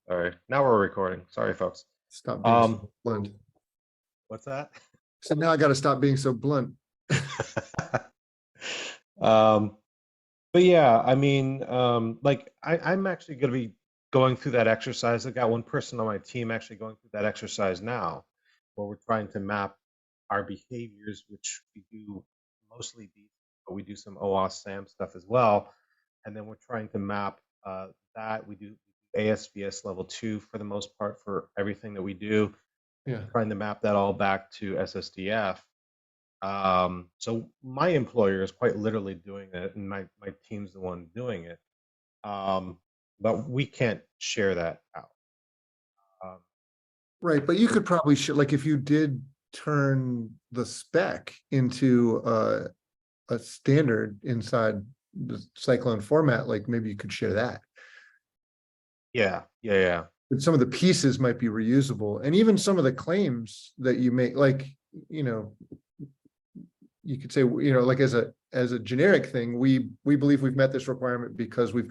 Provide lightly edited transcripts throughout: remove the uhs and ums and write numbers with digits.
All right, now we're recording. Sorry, folks. Stop being so blunt. What's that? So now I got to stop being so blunt. um, but yeah, I mean, like I'm actually going to be going through that exercise. I got one person on my team actually going through that exercise now, where we're trying to map our behaviors, which we do mostly these, but we do some OWASP SAM stuff as well. And then we're trying to map that. We do ASVS level 2 for the most part for everything that we do. Yeah. Trying to map that all back to SSDF. So my employer is quite literally doing it, and my team's the one doing it. But we can't share that out. Right, but you could probably like if you did turn the spec into a standard inside the Cyclone format, like maybe you could share that. Yeah. But some of the pieces might be reusable, and even some of the claims that you make, like, you know, you could say, you know, like as a generic thing, we believe we've met this requirement because we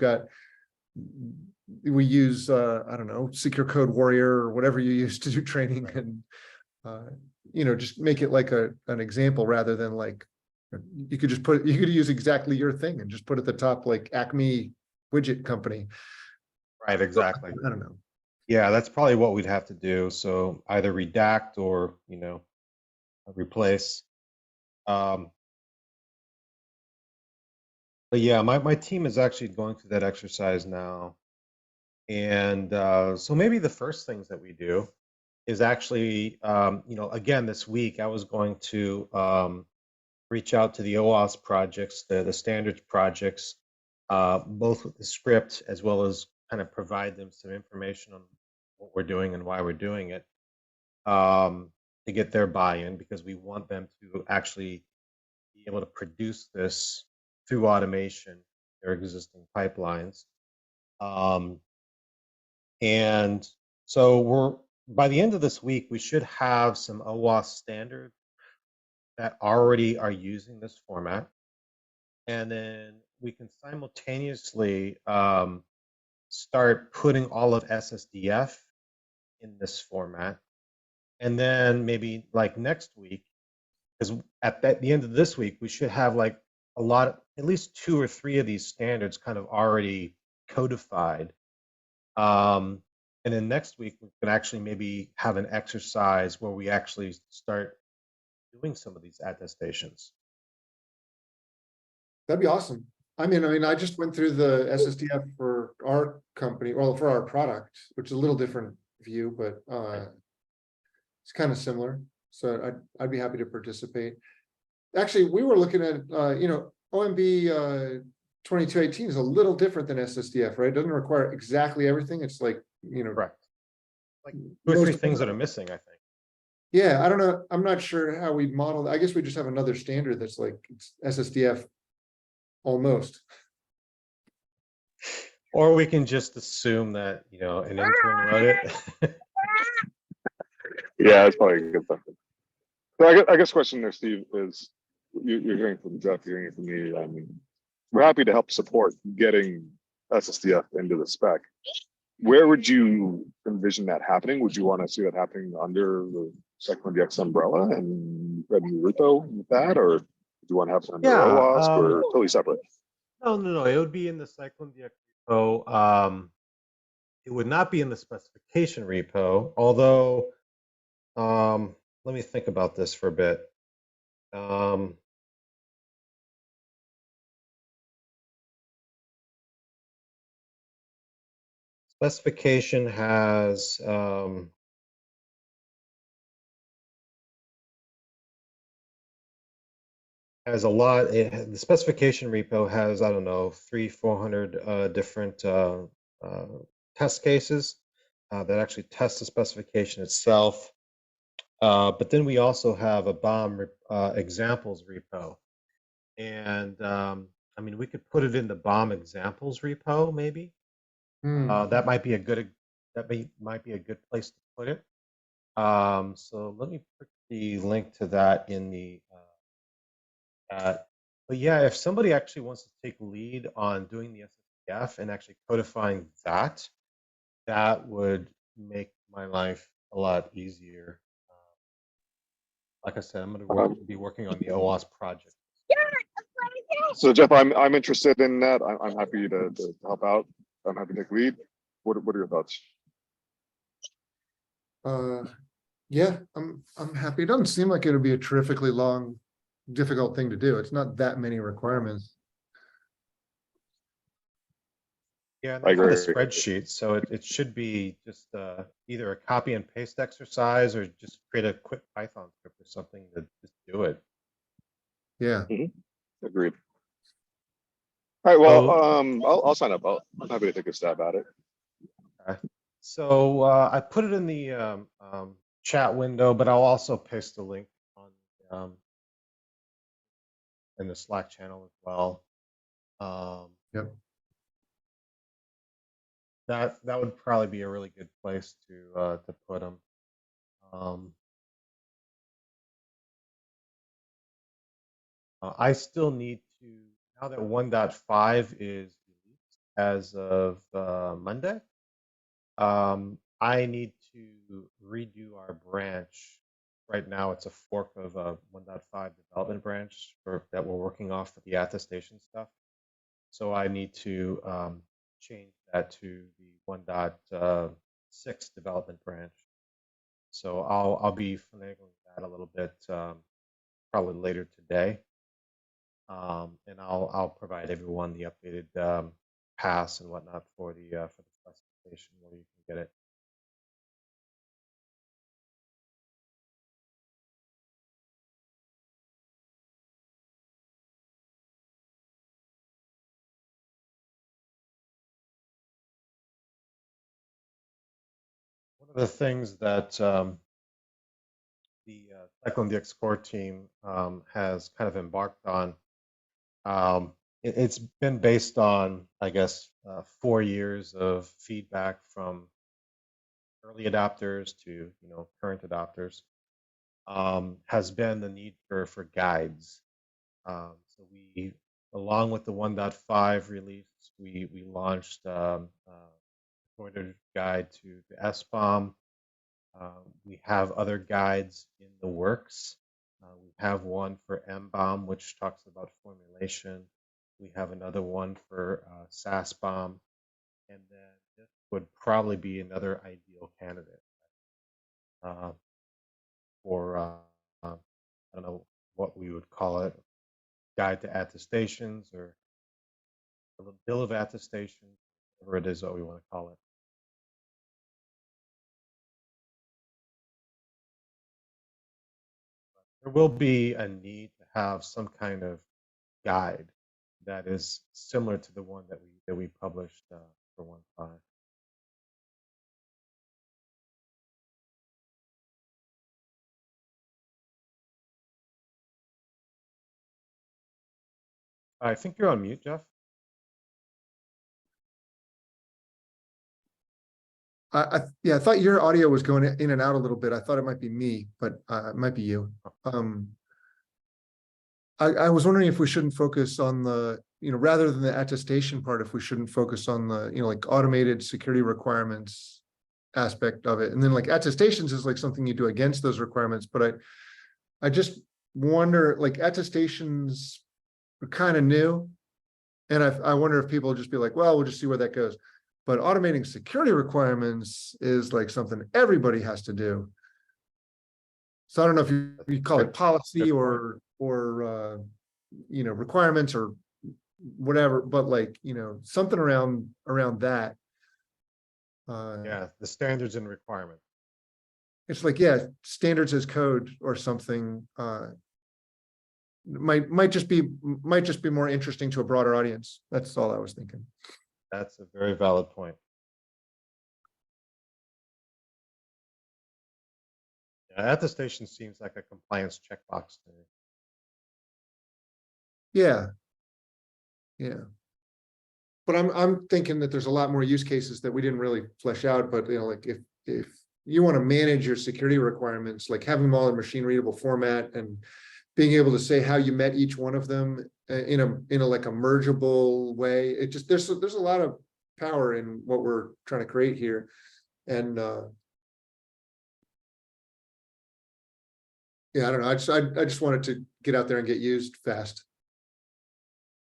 use I don't know, Secure Code Warrior or whatever you use to do training, and you know, just make it like an example rather than like you could use exactly your thing and just put at the top like Acme widget company. Right, exactly. I don't know. Yeah, that's probably what we'd have to do. So either redact or, you know, replace. But yeah, my team is actually going through that exercise now. And so maybe the first things that we do is actually, you know, again, this week I was going to reach out to the OWASP projects, the standards projects, both with the script as well as kind of provide them some information on what we're doing and why we're doing it, to get their buy-in, because we want them to actually be able to produce this through automation, their existing pipelines. And so by the end of this week, we should have some OWASP standards that already are using this format. And then we can simultaneously start putting all of SSDF in this format. And then maybe like next week, because at the end of this week, we should have like at least 2 or 3 of these standards kind of already codified. And then next week, we can actually maybe have an exercise where we actually start doing some of these attestations. That'd be awesome. I mean, I just went through the SSDF for our company, well, for our product, which is a little different view, but it's kind of similar. So I'd be happy to participate. Actually, we were looking at, you know, OMB 2218 is a little different than SSDF, right? It doesn't require exactly everything. It's like, you know, correct. Like 2 or 3 things that are missing, I think. Yeah, I don't know. I'm not sure how we model. I guess we just have another standard that's like it's SSDF almost. Or we can just assume that, you know, an intern wrote it. Yeah, that's probably a good thing. So I guess question there, Steve, is you're hearing from Jeff, you're hearing from me. I mean, we're happy to help support getting SSDF into the spec. Where would you envision that happening? Would you want to see that happening under the CycloneDX umbrella and ready repo with that, or do you want to have it under OWASP or totally separate? No. It would be in the CycloneDX repo. It would not be in the specification repo, although let me think about this for a bit. Specification has a lot. The specification repo has, I don't know, 300-400 different test cases that actually test the specification itself. But then we also have a BOM examples repo. And I mean, we could put it in the BOM examples repo, maybe. That might be a good place to put it. So let me put the link to that in the but yeah, if somebody actually wants to take lead on doing the SSDF and actually codifying that, that would make my life a lot easier. Like I said, I'm going to be working on the OWASP project. So Jeff, I'm interested in that. I'm happy to help out. I'm happy to take lead. What are your thoughts? Yeah, I'm happy. It doesn't seem like it'll be a terrifically long, difficult thing to do. It's not that many requirements. Yeah, and I I have a agree. spreadsheet, so it should be just either a copy and paste exercise or just create a quick Python script or something to just do it. Yeah. Agreed. All right. Well, So, I'll sign up. I'm happy to take a stab at it. okay. So I put it in the chat window, but I'll also paste the link on in the Slack channel as well. Yep. That would probably be a really good place to put them. I still need to, now that 1.5 is released as of Monday, I need to redo our branch. Right now, it's a fork of a 1.5 development branch that we're working off for the attestation stuff. So I need to change that to the 1.6 development branch. So I'll be finagling that a little bit probably later today. And I'll provide everyone the updated pass and whatnot for the specification where you can get it. One of the things that the CycloneDX core team has kind of embarked on, it's been based on, I guess, 4 years of feedback from early adopters to current adopters, has been the need for guides. So we, along with the 1.5 release, we launched a pointer guide to SBOM. We have other guides in the works. We have one for MBOM, which talks about formulation. We have another one for SASBOM, and then this would probably be another ideal candidate for I don't know what we would call it, guide to attestations or a bill of attestations, whatever it is that we want to call it. There will be a need to have some kind of guide that is similar to the one that we published for 1.5. I think you're on mute, Jeff. Yeah, I thought your audio was going in and out a little bit. I thought it might be me, but it might be you. I was wondering if we shouldn't focus on the, rather than the attestation part, if we shouldn't focus on the, like automated security requirements aspect of it. And then like attestations is like something you do against those requirements. But I just wonder, like attestations are kind of new. And I wonder if people just be like, well, we'll just see where that goes. But automating security requirements is like something everybody has to do. So I don't know if you call it policy or requirements or whatever, but like, something around that. Yeah, the standards and requirements. It's like, yeah, standards as code or something might just be more interesting to a broader audience. That's all I was thinking. That's a very valid point. Yeah, attestation seems like a compliance checkbox to me. Yeah. But I'm thinking that there's a lot more use cases that we didn't really flesh out. But like if you want to manage your security requirements, like having them all in machine readable format and being able to say how you met each one of them in a like a mergeable way, it just there's a lot of power in what we're trying to create here. And yeah, I don't know. I just wanted to get out there and get used fast.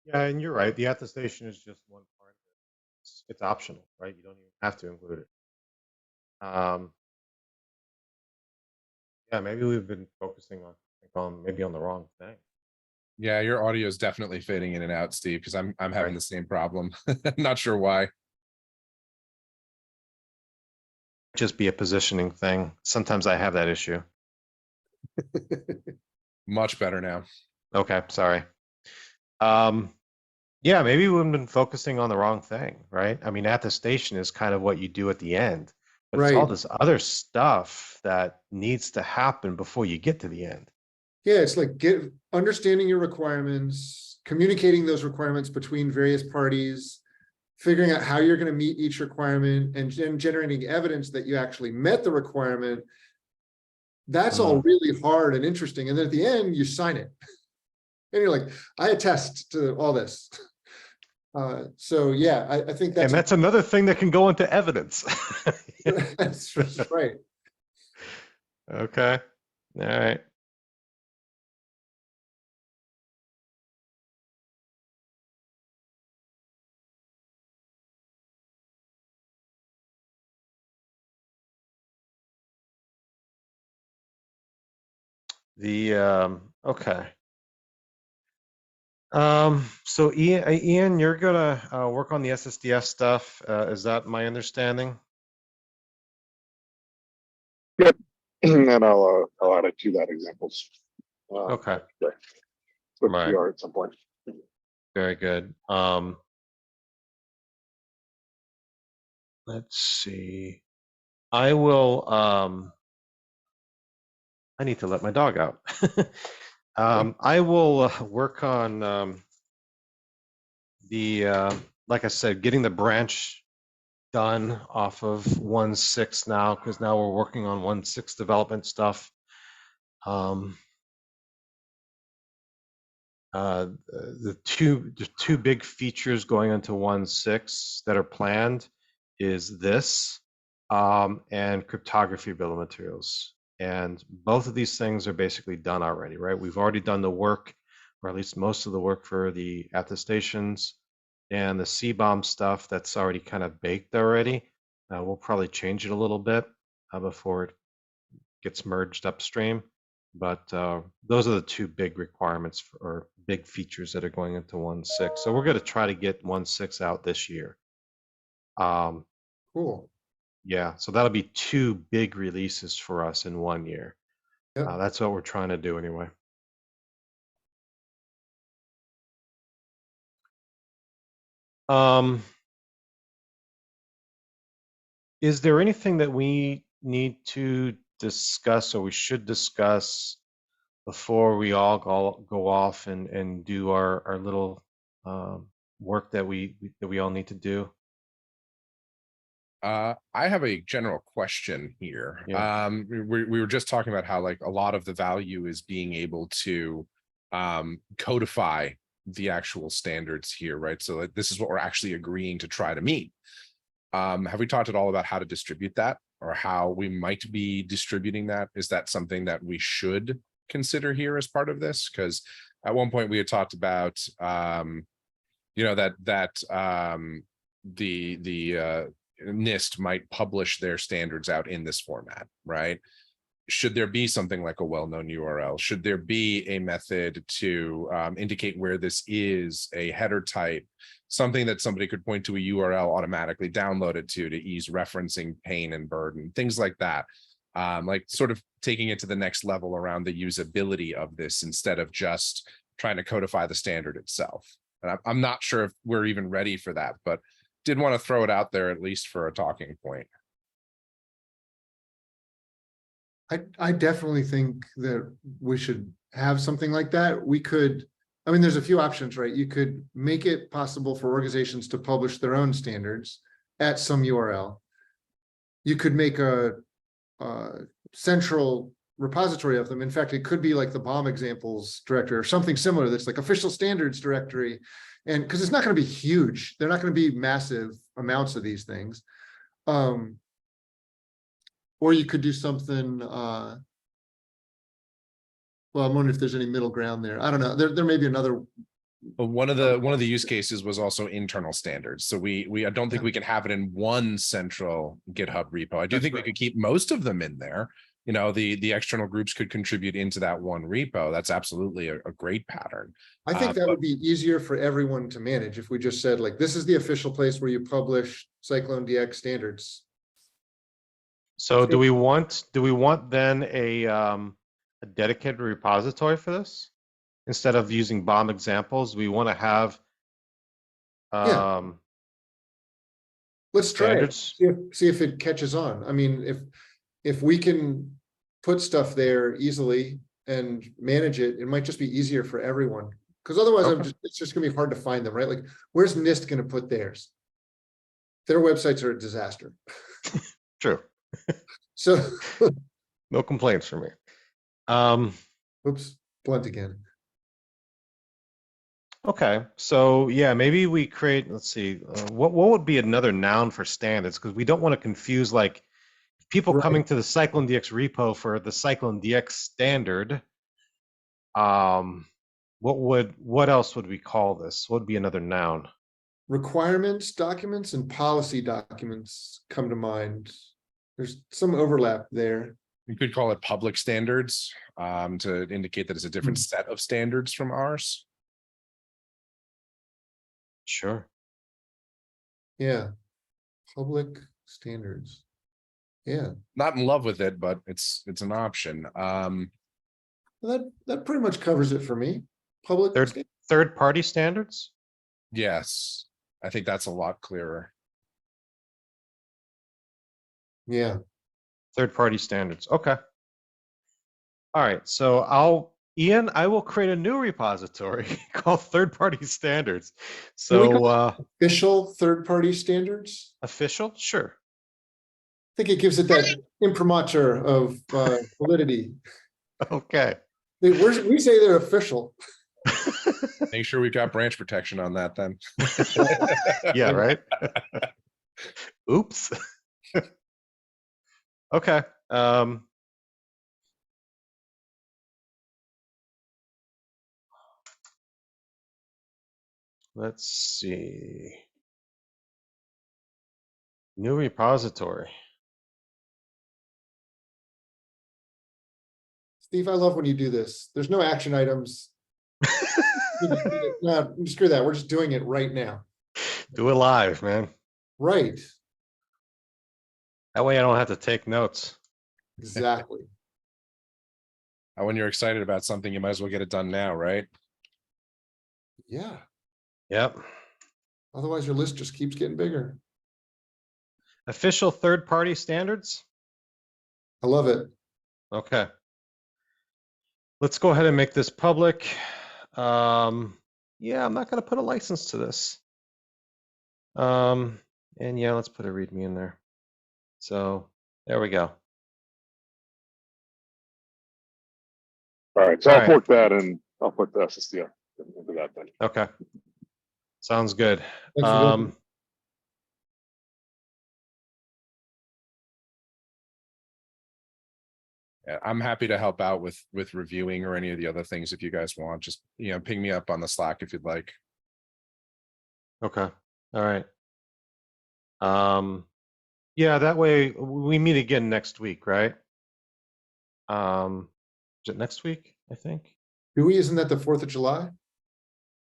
Yeah, and you're right. The attestation is just one part of it. It's optional, right? You don't even have to include it. Yeah, maybe we've been focusing on maybe on the wrong thing. Yeah, your audio is definitely fading in and out, Steve, because I'm having Right. the same problem. Not sure why. Just be a positioning thing. Sometimes I have that issue. Much better now. Okay, sorry. Yeah, maybe we've been focusing on the wrong thing, right? I mean, attestation is kind of what you do at the end, but it's all Right. this other stuff that needs to happen before you get to the end. Yeah, it's like understanding your requirements, communicating those requirements between various parties, figuring out how you're going to meet each requirement, and then generating evidence that you actually met the requirement. That's all really hard and interesting. And then at the end, you sign it. And you're like, I attest to all this. So yeah, I think that's, And that's another thing that can go into evidence. that's right. Okay. All right. Okay. So Ian, you're gonna work on the SSDF stuff. Is that my understanding? Yep. And I'll add it to that examples. Okay. With Right. PR at some point. Very good. Let's see. I will, I need to let my dog out. I will work on like I said, getting the branch done off of 1.6 now, because now we're working on 1.6 development stuff. The two big features going into 1.6 that are planned is this and cryptography bill of materials. And both of these things are basically done already, right? We've already done the work, or at least most of the work for the attestations, and the C-bomb stuff that's already kind of baked already. We'll probably change it a little bit before it gets merged upstream. But those are the two big requirements or big features that are going into 1.6. So we're going to try to get 1.6 out this year. Cool. Yeah, so that'll be two big releases for us in 1 year. Yep. That's what we're trying to do anyway. Is there anything that we need to discuss or we should discuss before we all go off and do our little work that we all need to do? I have a general question here. Yeah. We were just talking about how like a lot of the value is being able to codify the actual standards here, right? So like, this is what we're actually agreeing to try to meet. Have we talked at all about how to distribute that or how we might be distributing that? Is that something that we should consider here as part of this? Because at one point we had talked about, you know, the NIST might publish their standards out in this format, right? Should there be something like a well-known URL? Should there be a method to indicate where this is, a header type, something that somebody could point to a URL, automatically download it to ease referencing pain and burden, things like that. Like sort of taking it to the next level around the usability of this instead of just trying to codify the standard itself. And I'm not sure if we're even ready for that, but did want to throw it out there at least for a talking point. I definitely think that we should have something like that. We could, I mean, there's a few options, right? You could make it possible for organizations to publish their own standards at some URL. You could make a central repository of them. In fact, it could be like the bomb examples directory or something similar that's like official standards directory. And because it's not going to be huge, they're not going to be massive. amounts of these things. Or you could do something, well, I'm wondering if there's any middle ground there. I don't know. There may be another. But one of the use cases was also internal standards. So I don't think we can have it in one central GitHub repo. I do think we could keep most of them in there. You know, the external groups could contribute into that one repo. That's absolutely a great pattern. I think that would be easier for everyone to manage if we just said, like, this is the official place where you publish CycloneDX standards. So do we want then a dedicated repository for this? Instead of using bomb examples, we want to have Let's try it. standards. See if it catches on. I mean, if we can put stuff there easily and manage it, it might just be easier for everyone. Because otherwise, it's just gonna be hard to find them, right? Like, where's NIST gonna put theirs? Their websites are a disaster. True. So, No complaints from me. oops, blunt again. Okay, so yeah, maybe we create, let's see, what would be another noun for standards? Because we don't want to confuse like people coming to the CycloneDX repo for the CycloneDX standard. What else would we call this? What would be another noun? Requirements documents and policy documents come to mind. There's some overlap there. You could call it public standards to indicate that it's a different set of standards from ours. Sure. Yeah. Public standards. Yeah. Not in love with it, but it's an option. That pretty much covers it for me. Public Third-party standards? Yes, I think that's a lot clearer. Yeah. Third-party standards. Okay. All right. So Ian, I will create a new repository called third-party standards. So official third-party standards. Official? Sure. I think it gives it that imprimatur of validity. Okay. We say they're official. Make sure we've got branch protection on that then. Yeah, right. Oops. Okay. Let's see. New repository. Steve, I love when you do this. There's no action items. No, screw that. We're just doing it right now. Do it live, man. Right. That way I don't have to take notes. Exactly. When you're excited about something, you might as well get it done now, right? Yeah. Yep. Otherwise, your list just keeps getting bigger. Official third-party standards? I love it. Okay. Let's go ahead and make this public. Yeah, I'm not going to put a license to this. And yeah, let's put a README in there. So there we go. All right, so I'll port that and I'll put the SSDF into that then. Okay. Sounds good. Thanks for doing it. Yeah, I'm happy to help out with reviewing or any of the other things if you guys want. Just ping me up on the Slack if you'd like. Okay. All right. Yeah, that way we meet again next week, right? Is it next week, I think? Isn't that the 4th of July?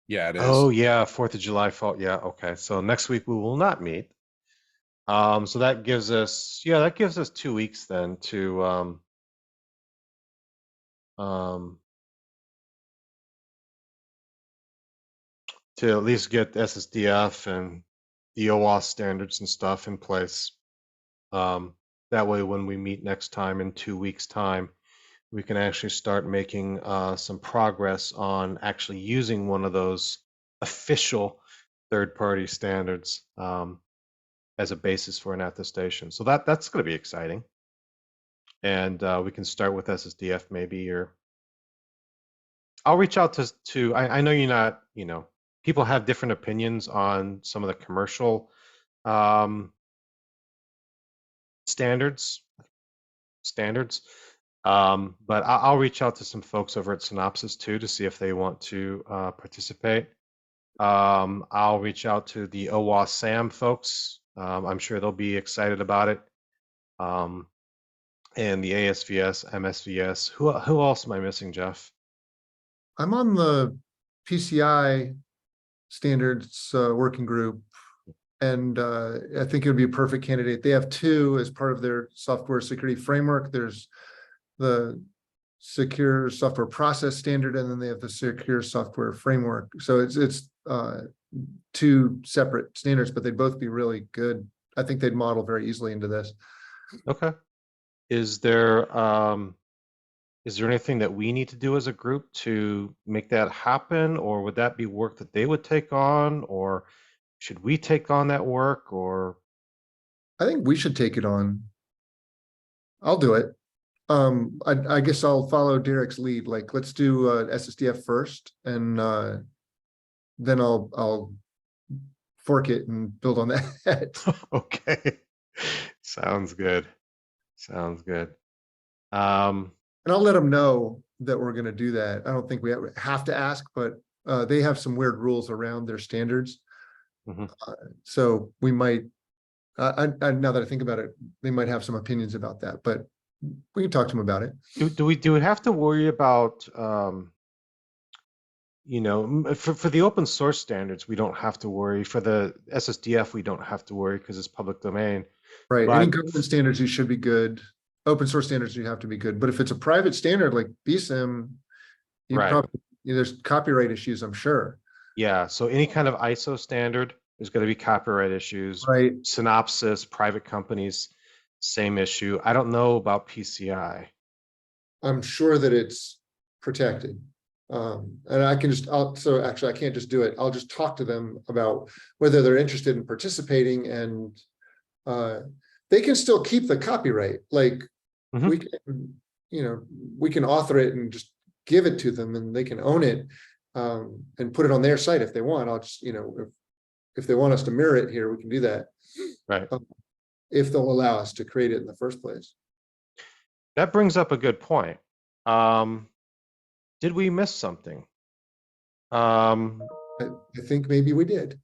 Yeah, it is. Oh yeah, 4th of July fall. Yeah, okay. So next week we will not meet. So that gives us 2 weeks then to at least get SSDF and the OWASP standards and stuff in place. That way when we meet next time in 2 weeks time, we can actually start making some progress on actually using one of those official third-party standards as a basis for an attestation. So that's going to be exciting. And we can start with SSDF maybe, or I'll reach out to I know you're not, people have different opinions on some of the commercial Um, standards. But I'll reach out to some folks over at Synopsys too to see if they want to participate. I'll reach out to the OWASP SAM folks. I'm sure they'll be excited about it. And the ASVS, MSVS. Who else am I missing, Jeff? I'm on the PCI standards working group, and I think it would be a perfect candidate. They have two as part of their software security framework. There's the secure software process standard, and then they have the secure software framework. So it's two separate standards, but they'd both be really good. I think they'd model very easily into this. Okay. Is there anything that we need to do as a group to make that happen, or would that be work that they would take on, or should we take on that work, or? I think we should take it on. I'll do it. I guess I'll follow Derek's lead. Like, let's do SSDF first, and then I'll fork it and build on that. Okay. Sounds good. Sounds good. And I'll let them know that we're going to do that. I don't think we have to ask, but they have some weird rules around their standards. Mhm. So we might, now that I think about it, they might have some opinions about that, but we can talk to them about it. Do we have to worry about for the open source standards, we don't have to worry. For the SSDF, we don't have to worry because it's public domain. Right. But Any government standards, you should be good. Open source standards, you have to be good. But if it's a private standard like BSIM, Right. There's copyright issues, I'm sure. Yeah, so any kind of ISO standard, there's going to be copyright issues. Right. Synopsys, private companies, same issue. I don't know about PCI. I'm sure that it's protected. And I can so actually I can't just do it. I'll just talk to them about whether they're interested in participating, and they can still keep the copyright. Like we can, we can author it and just give it to them, and they can own it and put it on their site if they want. I'll just, if they want us to mirror it here, we can do that. Right. If they'll allow us to create it in the first place. That brings up a good point. Did we miss something? I think maybe we did.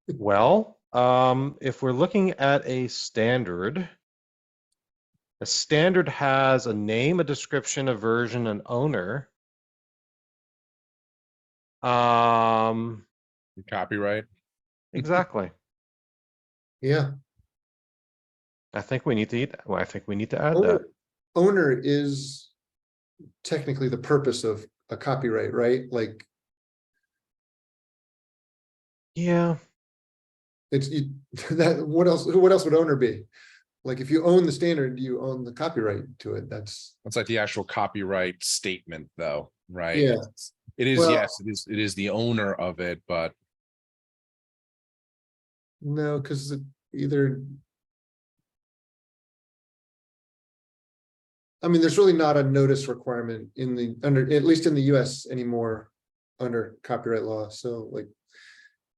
Well, if we're looking at a standard has a name, a description, a version, an owner. Copyright. Exactly. Yeah. I think we need to add that. Owner is technically the purpose of a copyright, right? Like, yeah, it's that. What else would owner be? Like, if you own the standard, you own the copyright to it. That's like the actual copyright statement, though, right? Yeah. It is. Well, Yes, it is the owner of it, but no, because either. I mean, there's really not a notice requirement at least in the US anymore under copyright law. So like,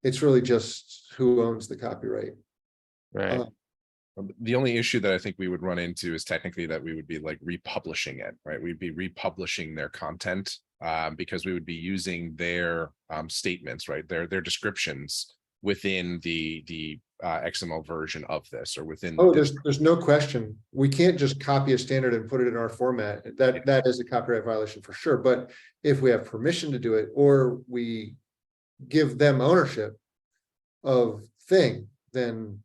it's really just who owns the copyright. right. The only issue that I think we would run into is technically that we would be like republishing it, right? We'd be republishing their content because we would be using their statements, right? Their descriptions within the XML version of this, or within. Oh, there's no question. We can't just copy a standard and put it in our format. That is a copyright violation for sure. But if we have permission to do it, or we give them ownership of thing, then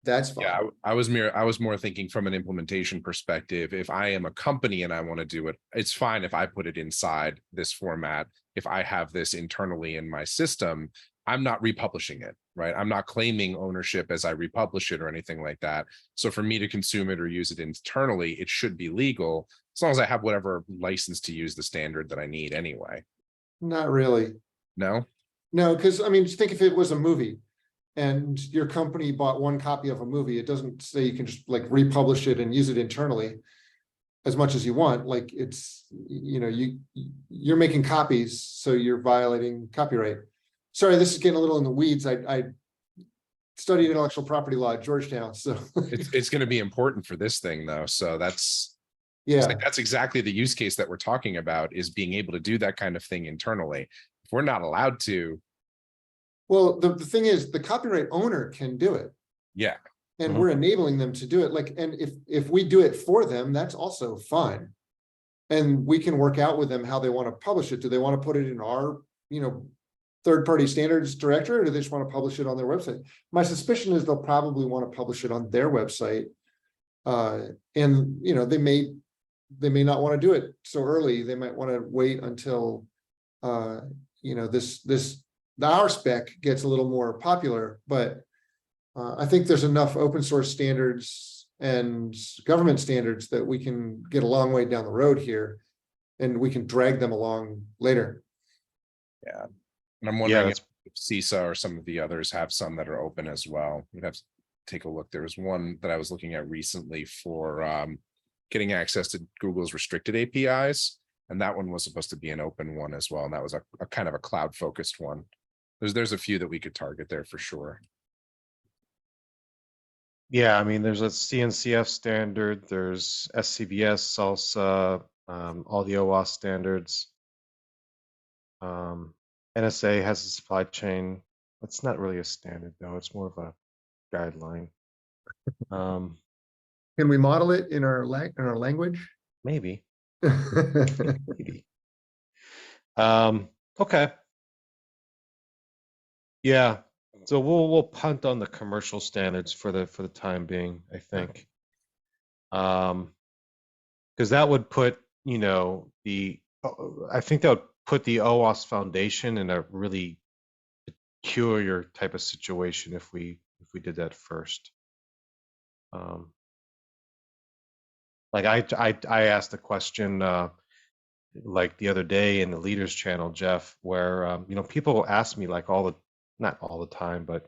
that's fine. Yeah, I was more thinking from an implementation perspective. If I am a company and I want to do it, it's fine if I put it inside this format. If I have this internally in my system, I'm not republishing it, right? I'm not claiming ownership as I republish it or anything like that. So for me to consume it or use it internally, it should be legal as long as I have whatever license to use the standard that I need anyway. Not really. No, because I mean, just think if it was a movie and your company bought one copy of a movie, it doesn't say you can just like republish it and use it internally as much as you want. Like, it's, you're making copies, so you're violating copyright. Sorry, this is getting a little in the weeds. I studied intellectual property law at Georgetown, so It's going to be important for this thing though. So it's yeah. like, that's exactly the use case that we're talking about, is being able to do that kind of thing internally. If we're not allowed to, Well, the thing is, the copyright owner can do it, yeah, and Mhm. we're enabling them to do it. Like, and if we do it for them, that's also fine. And we can work out with them how they want to publish it. Do they want to put it in our, third-party standards directory, or do they just want to publish it on their website? My suspicion is they'll probably want to publish it on their website. And they may not want to do it so early. They might want to wait until our spec gets a little more popular, but I think there's enough open source standards and government standards that we can get a long way down the road here, and we can drag them along later. yeah. And I'm Yeah, wondering that's if CISA or some of the others have some that are open as well. We'd have to take a look. There was one that I was looking at recently for getting access to Google's restricted APIs, and that one was supposed to be an open one as well. And that was a kind of a cloud focused one. There's a few that we could target there for sure. yeah. I mean, there's a CNCF standard. There's SCBS, SALSA, all the OWASP standards. NSA has a supply chain. It's not really a standard though. It's more of a guideline. Can we model it in our language? Maybe. Maybe. Okay. Yeah. So we'll punt on the commercial standards for the time being, I think. Because that would put, I think that would put the OWASP Foundation in a really peculiar type of situation if we did that first. Like I asked a question like the other day in the Leaders Channel, Jeff, where people ask me like not all the time, but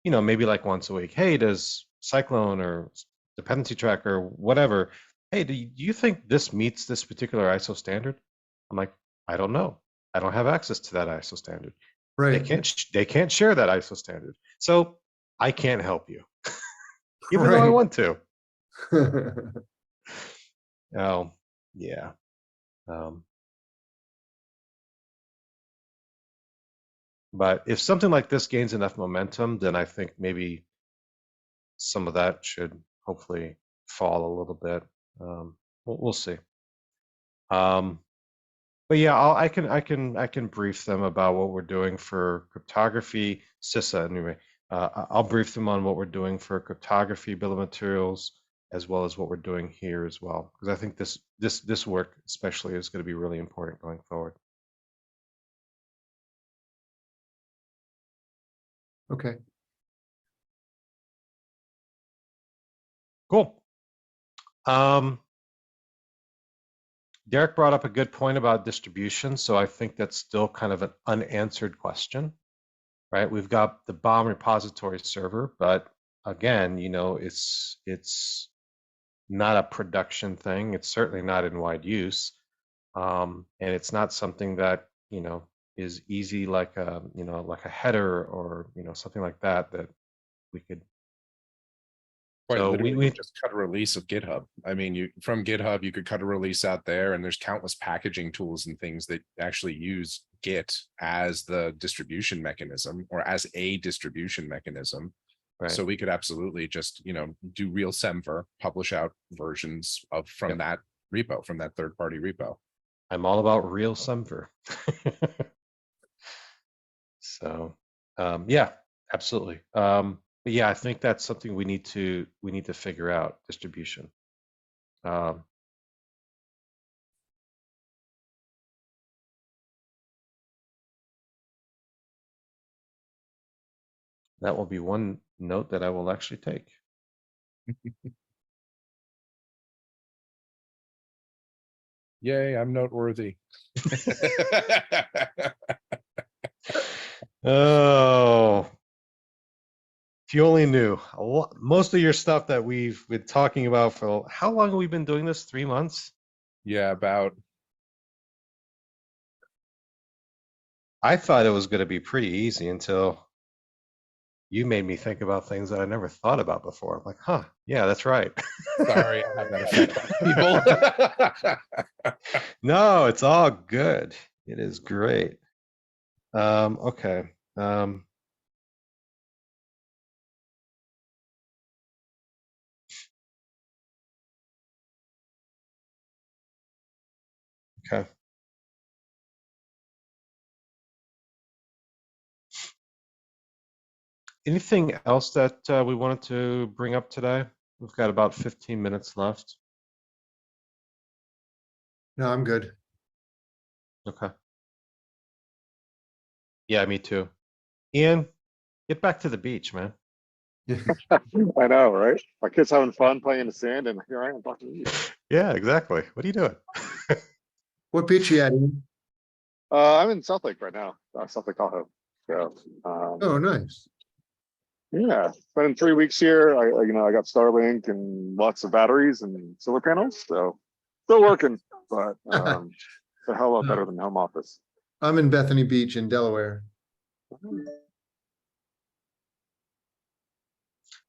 maybe like once a week, hey, does Cyclone or dependency tracker, whatever, hey, do you think this meets this particular ISO standard? I'm like, I don't know. I don't have access to that ISO standard. They Right. can't share that ISO standard. So I can't help you, even though I want to. Oh, yeah. But if something like this gains enough momentum, then I think maybe some of that should hopefully fall a little bit. We'll see. But yeah, I can brief them about what we're doing for cryptography, CISA anyway. I'll brief them on what we're doing for cryptography bill of materials, as well as what we're doing here as well, because I think this work especially is going to be really important going forward. Okay. Cool. Derek brought up a good point about distribution, so I think that's still kind of an unanswered question, right? We've got the bomb repository server, but again, it's not a production thing. It's certainly not in wide use, and it's not something that is easy like a like a header or something like that we could. Quite So literally, we you just cut a release of GitHub. I mean, from GitHub, you could cut a release out there, and there's countless packaging tools and things that actually use Git as the distribution mechanism, or as a distribution mechanism. right. So we could absolutely just, do real semver, publish out versions from Yep. that repo, from that third-party repo. I'm all about real semver. So yeah, absolutely. But yeah, I think that's something we need to figure out, distribution. That will be one note that I will actually take. Yay, I'm noteworthy. Oh, if you only knew. Most of your stuff that we've been talking about for how long have we been doing this? 3 months? Yeah, about. I thought it was going to be pretty easy until You made me think about things that I never thought about before. I'm like, huh, yeah, that's right. Sorry, I have that effect on people. No, it's all good. It is great. Okay. Okay. Anything else that we wanted to bring up today? We've got about 15 minutes left. No, I'm good. Okay. Yeah, me too. Ian, get back to the beach, man. I know, right? My kid's having fun playing in the sand, and here I am talking to you. Yeah, exactly. What are you doing? What beach you at, Ian? I'm in South Lake right now, South Lake Tahoe. So, Oh, nice. yeah, spending 3 weeks here. I got Starlink and lots of batteries and solar panels, so still working, but a hell of a lot better than home office. I'm in Bethany Beach in Delaware.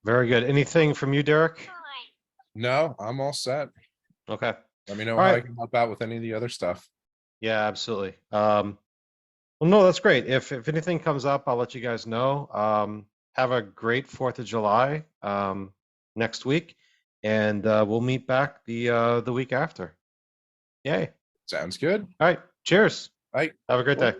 Very good. Anything from you, Derek? No, I'm all set. Okay. Let me know All how I right. can help out with any of the other stuff. Yeah, absolutely. Well, no, that's great. If anything comes up, I'll let you guys know. Have a great 4th of July next week, and we'll meet back the week after. Yay. Sounds good. All right. Cheers. Bye. Have a great day.